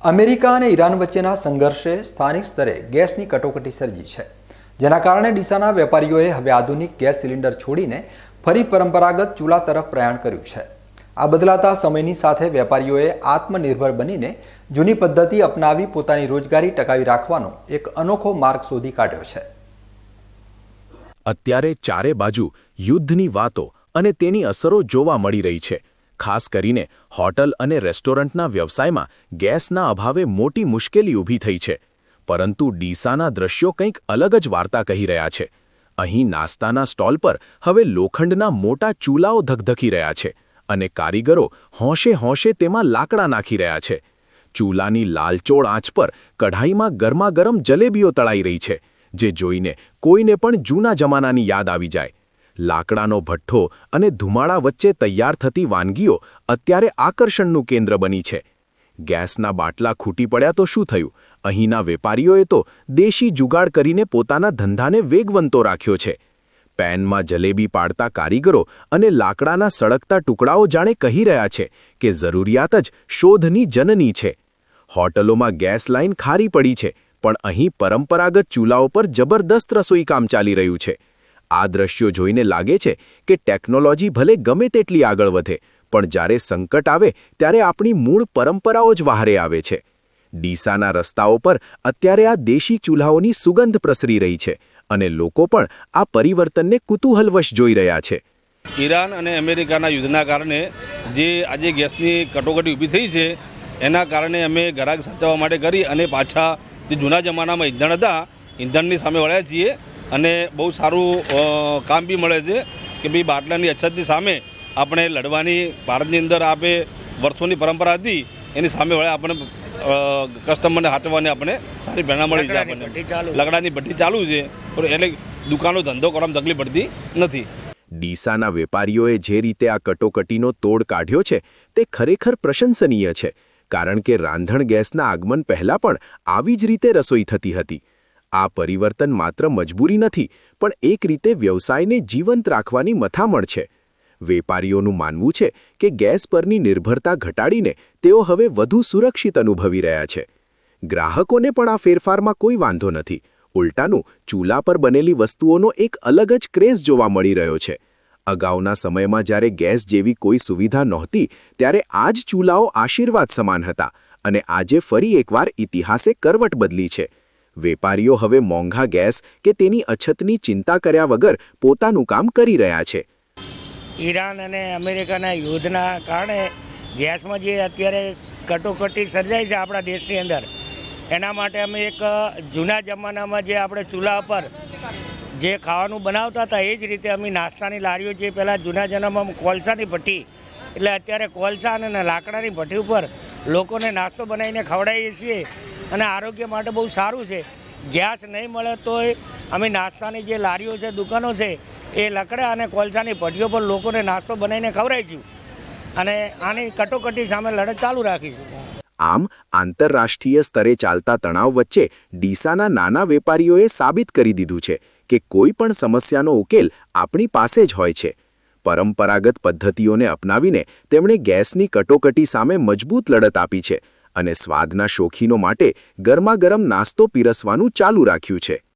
America અને Iran વચ્ચેના સંઘર્ષે સ્થાનિક સ્તરે ગેસની કટોકટી સર્જી છે, જેના કારણે ડીસાના વેપારીઓએ હવે આધુનિક ગેસ સિલિન્ડર છોડીને ફરી પરંપરાગત ચૂલા તરફ પ્રયાણ કર્યું છે। આ બદલાતા સમયની સાથે વેપારીઓએ આત્મનિર્ભર બનીને જૂની પદ્ધતિ અપનાવી પોતાની રોજગારી ટકાવી રાખવાનો એક અનોખો માર્ગ શોધી કાઢ્યો છે। અત્યારે ચારે બાજુ યુદ્ધની વાતો અને તેની અસરો જોવા મળી રહી છે। ખાસ કરીને હોટલ અને રેસ્ટોરન્ટના વ્યવસાયમાં ગેસના અભાવે મોટી મુશ્કેલી ઊભી થઈ છે, પરંતુ ડીસાના દ્રશ્યો કંઈક અલગ જ વાર્તા કહી રહ્યા છે। અહીં નાસ્તાના સ્ટોલ પર હવે લોખંડના મોટા ચૂલાઓ ધગધગી રહ્યા છે અને કારીગરો હોંશે હોંશે તેમાં લાકડા નાખી રહ્યા છે। ચૂલાની લાલચોળ આંચ પર કઢાઈમાં ગરમાગરમ જલેબીઓ તળાઈ રહી છે, જે જોઈને કોઈને પણ જૂના જમાનાની યાદ આવી જાય। લાકડાનો ભઠ્ઠો અને ધુમાડા વચ્ચે તૈયાર થતી વાનગીઓ અત્યારે આકર્ષણનું કેન્દ્ર બની છે। ગેસના બાટલા ખૂટી પડ્યા તો શું થયું? અહીંના વેપારીઓએ તો દેશી જુગાડ કરીને પોતાના ધંધાને વેગવંતો રાખ્યો છે। પેનમાં જલેબી પાડતા કારીગરો અને લાકડાના સળગતા ટુકડાઓ જાણે કહી રહ્યા છે કે જરૂરિયાત જ શોધની જનની છે। હોટલોમાં ગેસ લાઇન ખારી પડી છે, પણ અહીં પરંપરાગત ચૂલાઓ પર જબરદસ્ત રસોઈ કામ ચાલી રહ્યું છે। આ દ્રશ્યો જોઈને લાગે છે કે ટેકનોલોજી ભલે ગમે તેટલી આગળ વધે, પણ જ્યારે સંકટ આવે ત્યારે આપણી મૂળ પરંપરાઓ જ વહારે આવે છે। ડીસાના રસ્તાઓ પર અત્યારે આ દેશી ચૂલાઓની સુગંધ પ્રસરી રહી છે અને લોકો પણ આ પરિવર્તનને કુતૂહલવશ જોઈ રહ્યા છે। ઈરાન અને અમેરિકાના યુદ્ધના કારણે જે આજે ગેસની કટોકટી ઊભી થઈ છે, એના કારણે અમે ગ્રાહક સાચવવા માટે કરી અને પાછા જે જૂના જમાનામાં ઈંધણ હતા, ઈંધણની સામે વળ્યા છીએ અને બહુ સારું કામ બી મળે છે કે ભાઈ બાટલાની અછતની સામે આપણે લડવાની ભારતની અંદર આપે વર્ષોની પરંપરા હતી, એની સામે વળે આપણે કસ્ટમરને સાચવવાની આપણે સારી પ્રેરણા મળી છે। આપણને લકડાની ભઠ્ઠી ચાલુ છે, એટલે દુકાનો ધંધો કરવામાં તકલીફ પડતી નથી। ડીસાના વેપારીઓએ જે રીતે આ કટોકટીનો તોડ કાઢ્યો છે તે ખરેખર પ્રશંસનીય છે, કારણ કે રાંધણ ગેસના આગમન પહેલાં પણ આવી જ રીતે રસોઈ થતી હતી। આ પરિવર્તન માત્ર મજબૂરી નથી, પણ એક રીતે વ્યવસાયને જીવંત રાખવાની મથામણ છે। વેપારીઓનું માનવું છે કે ગેસ પરની નિર્ભરતા ઘટાડીને તેઓ હવે વધુ સુરક્ષિત અનુભવી રહ્યા છે। ગ્રાહકોને પણ આ ફેરફારમાં કોઈ વાંધો નથી, ઉલટાનું ચૂલા પર બનેલી વસ્તુઓનો એક અલગ જ ક્રેઝ જોવા મળી રહ્યો છે। અગાઉના સમયમાં જ્યારે ગેસ જેવી કોઈ સુવિધા નહોતી, ત્યારે આ જ ચૂલાઓ આશીર્વાદ સમાન હતા અને આજે ફરી એકવાર ઇતિહાસે કરવટ બદલી છે। વેપારીઓ હવે મોંઘા ગેસ કે તેની અછતની ચિંતા કર્યા વગર પોતાનું કામ કરી રહ્યા છે। ઈરાન અને અમેરિકાના યુદ્ધના કારણે ગેસમાં જે અત્યારે કટોકટી સર્જાઈ છે આપણા દેશની અંદર, એના માટે અમે એક જૂના જમાનામાં જે આપણે ચૂલા પર જે ખાવાનું બનાવતા હતા એ જ રીતે અમે નાસ્તાની લારીઓ જે પહેલાં જૂના જમાનામાં કોલસાની ભઠ્ઠી, એટલે અત્યારે કોલસા અને લાકડાની ભઠ્ઠી ઉપર લોકોને નાસ્તો બનાવીને ખવડાવીએ છીએ અને આરોગ્ય માટે બહુ સારું છે। ગેસ નહીં મળે તો અમે નાસ્તાની જે લારીઓ છે, દુકાનો છે, એ લકડા અને કોલસાની ભઠ્ઠીઓ પર લોકોને નાસ્તો બનાવીને ખવડાવીશું અને આની કટોકટી સામે લડત ચાલુ રાખીશું। આમ આંતરરાષ્ટ્રીય સ્તરે ચાલતા તણાવ વચ્ચે ડીસાના નાના વેપારીઓએ સાબિત કરી દીધું છે કે કોઈ પણ સમસ્યાનો ઉકેલ આપણી પાસે જ હોય છે। પરંપરાગત પદ્ધતિઓને અપનાવીને તેમણે ગેસની કટોકટી સામે મજબૂત લડત આપી છે અને સ્વાદના શોખીનો માટે ગરમાગરમ નાસ્તો પીરસવાનું ચાલુ રાખ્યું છે।